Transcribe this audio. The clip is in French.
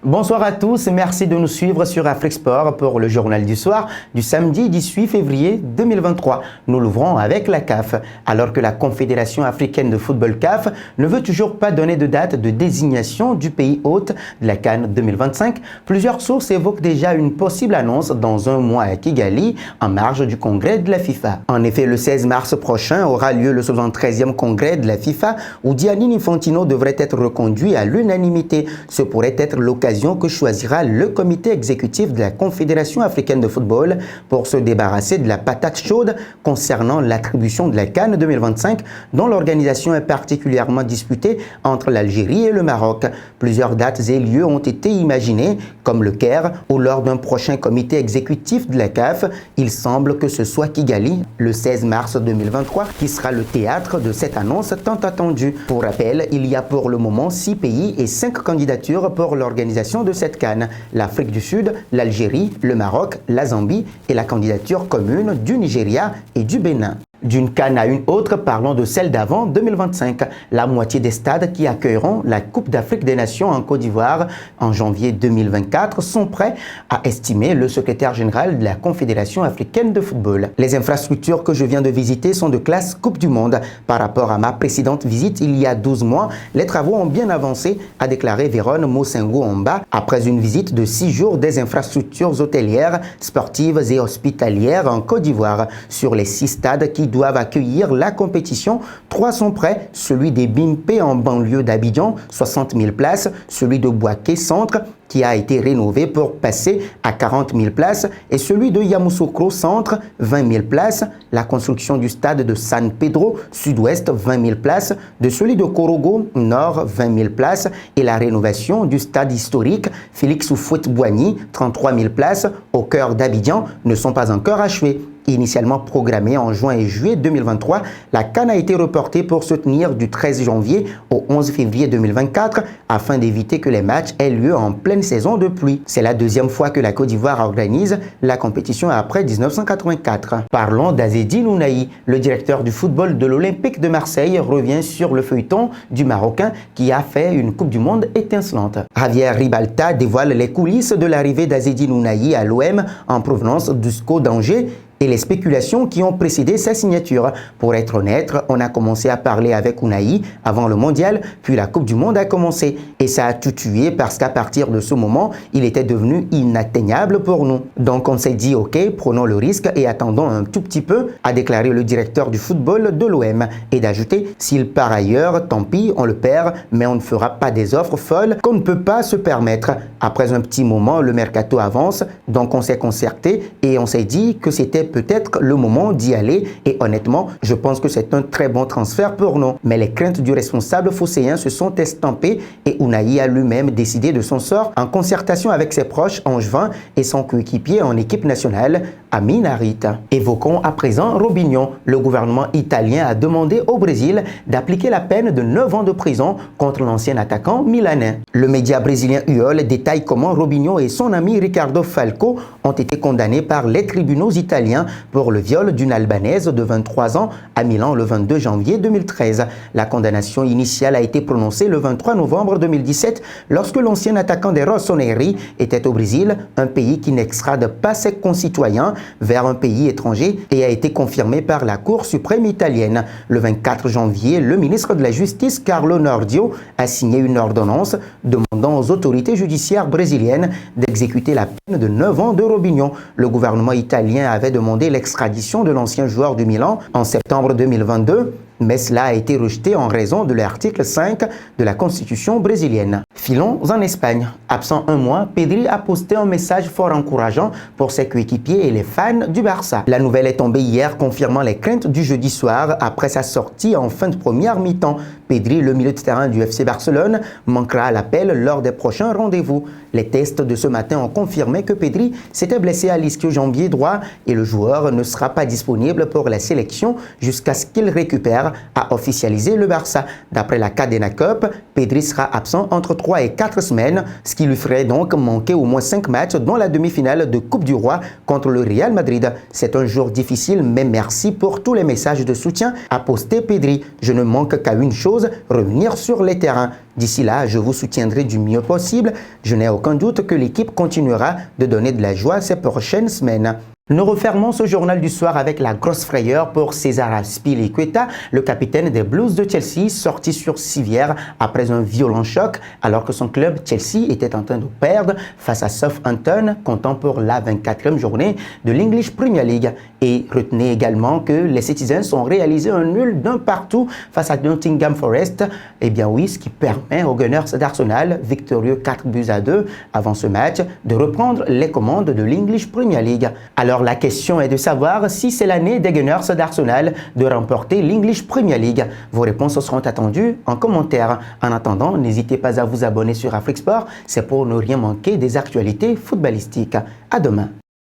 Bonsoir à tous, merci de nous suivre sur Afrique Sport pour le journal du soir du samedi 18 février 2023. Nous l'ouvrons avec la CAF. Alors que la Confédération africaine de football CAF ne veut toujours pas donner de date de désignation du pays hôte de la CAN 2025, plusieurs sources évoquent déjà une possible annonce dans un mois à Kigali, en marge du congrès de la FIFA. En effet, le 16 mars prochain aura lieu le 73e congrès de la FIFA où Gianni Infantino devrait être reconduit à l'unanimité. Ce pourrait être l'occasion que choisira le comité exécutif de la Confédération africaine de football pour se débarrasser de la patate chaude concernant l'attribution de la CAN 2025 dont l'organisation est particulièrement disputée entre l'Algérie et le Maroc. Plusieurs dates et lieux ont été imaginés comme le Caire ou lors d'un prochain comité exécutif de la CAF. Il semble que ce soit Kigali le 16 mars 2023 qui sera le théâtre de cette annonce tant attendue. Pour rappel, il y a pour le moment 6 pays et 5 candidatures pour l'organisation de cette CAN, l'Afrique du Sud, l'Algérie, le Maroc, la Zambie et la candidature commune du Nigeria et du Bénin. D'une CAN à une autre, parlons de celle d'avant 2025. La moitié des stades qui accueilleront la Coupe d'Afrique des Nations en Côte d'Ivoire en janvier 2024 sont prêts, a estimé le secrétaire général de la Confédération africaine de football. Les infrastructures que je viens de visiter sont de classe Coupe du Monde. Par rapport à ma précédente visite il y a 12 mois, les travaux ont bien avancé, a déclaré Véron Mosengo-Omba après une visite de 6 jours des infrastructures hôtelières, sportives et hospitalières en Côte d'Ivoire. Sur les 6 stades qui doivent accueillir la compétition, 3 sont prêts, celui des Bimpe en banlieue d'Abidjan, 60 000 places, celui de Bouaké Centre, qui a été rénové pour passer à 40 000 places, et celui de Yamoussoukro Centre, 20 000 places, la construction du stade de San Pedro, Sud-Ouest, 20 000 places, de celui de Korogo, Nord, 20 000 places, et la rénovation du stade historique Félix Houphouët-Boigny, 33 000 places, au cœur d'Abidjan, ne sont pas encore achevées. Initialement programmée en juin et juillet 2023, la CAN a été reportée pour se tenir du 13 janvier au 11 février 2024 afin d'éviter que les matchs aient lieu en pleine saison de pluie. C'est la deuxième fois que la Côte d'Ivoire organise la compétition après 1984. Parlons d'Azzedine Ounahi. Le directeur du football de l'Olympique de Marseille revient sur le feuilleton du Marocain qui a fait une Coupe du Monde étincelante. Javier Ribalta dévoile les coulisses de l'arrivée d'Azzedine Ounahi à l'OM en provenance du SCO d'Angers et les spéculations qui ont précédé sa signature. Pour être honnête, on a commencé à parler avec Ounahi avant le mondial, puis la Coupe du Monde a commencé. Et ça a tout tué parce qu'à partir de ce moment, il était devenu inatteignable pour nous. Donc on s'est dit, ok, prenons le risque et attendons un tout petit peu, a déclaré le directeur du football de l'OM. Et d'ajouter, s'il part ailleurs, tant pis, on le perd, mais on ne fera pas des offres folles qu'on ne peut pas se permettre. Après un petit moment, le mercato avance, donc on s'est concerté et on s'est dit que c'était peut-être le moment d'y aller et honnêtement, je pense que c'est un très bon transfert pour nous. Mais les craintes du responsable phocéen se sont estampées et Ounahi a lui-même décidé de son sort en concertation avec ses proches angevins et son coéquipier en équipe nationale, Amin Harit. Évoquons à présent Robinho. Le gouvernement italien a demandé au Brésil d'appliquer la peine de 9 ans de prison contre l'ancien attaquant milanais. Le média brésilien UOL détaille comment Robinho et son ami Ricardo Falco ont été condamnés par les tribunaux italiens pour le viol d'une Albanaise de 23 ans à Milan le 22 janvier 2013. La condamnation initiale a été prononcée le 23 novembre 2017 lorsque l'ancien attaquant des Rossoneri était au Brésil, un pays qui n'extrade pas ses concitoyens vers un pays étranger et a été confirmé par la Cour suprême italienne. Le 24 janvier, le ministre de la Justice, Carlo Nordio, a signé une ordonnance demandant aux autorités judiciaires brésiliennes d'exécuter la peine de 9 ans de Robinho. Le gouvernement italien avait demandé l'extradition de l'ancien joueur du Milan en septembre 2022, mais cela a été rejeté en raison de l'article 5 de la Constitution brésilienne. Filons en Espagne. Absent un mois, Pedri a posté un message fort encourageant pour ses coéquipiers et les fans du Barça. La nouvelle est tombée hier, confirmant les craintes du jeudi soir après sa sortie en fin de première mi-temps. Pedri, le milieu de terrain du FC Barcelone, manquera à l'appel lors des prochains rendez-vous. Les tests de ce matin ont confirmé que Pedri s'était blessé à l'ischio-jambier droit et le joueur ne sera pas disponible pour la sélection jusqu'à ce qu'il récupère, a officialisé le Barça. D'après la Cadena Cup, Pedri sera absent entre 3 et 4 semaines, ce qui lui ferait donc manquer au moins 5 matchs dans la demi-finale de Coupe du Roi contre le Real Madrid. C'est un jour difficile, mais merci pour tous les messages de soutien, a posté Pedri. Je ne manque qu'à une chose, chose, revenir sur les terrains. D'ici là, je vous soutiendrai du mieux possible. Je n'ai aucun doute que l'équipe continuera de donner de la joie ces prochaines semaines. Nous refermons ce journal du soir avec la grosse frayeur pour César Azpilicueta, le capitaine des Blues de Chelsea, sorti sur civière après un violent choc alors que son club Chelsea était en train de perdre face à Southampton, comptant pour la 24e journée de l'English Premier League. Et retenez également que les Citizens ont réalisé un nul d'un partout face à Nottingham Forest. Eh bien oui, ce qui permet aux Gunners d'Arsenal, victorieux 4-2 avant ce match, de reprendre les commandes de l'English Premier League. Alors la question est de savoir si c'est l'année des Gunners d'Arsenal de remporter l'English Premier League. Vos réponses seront attendues en commentaire. En attendant, n'hésitez pas à vous abonner sur Afrique Sport, c'est pour ne rien manquer des actualités footballistiques. À demain.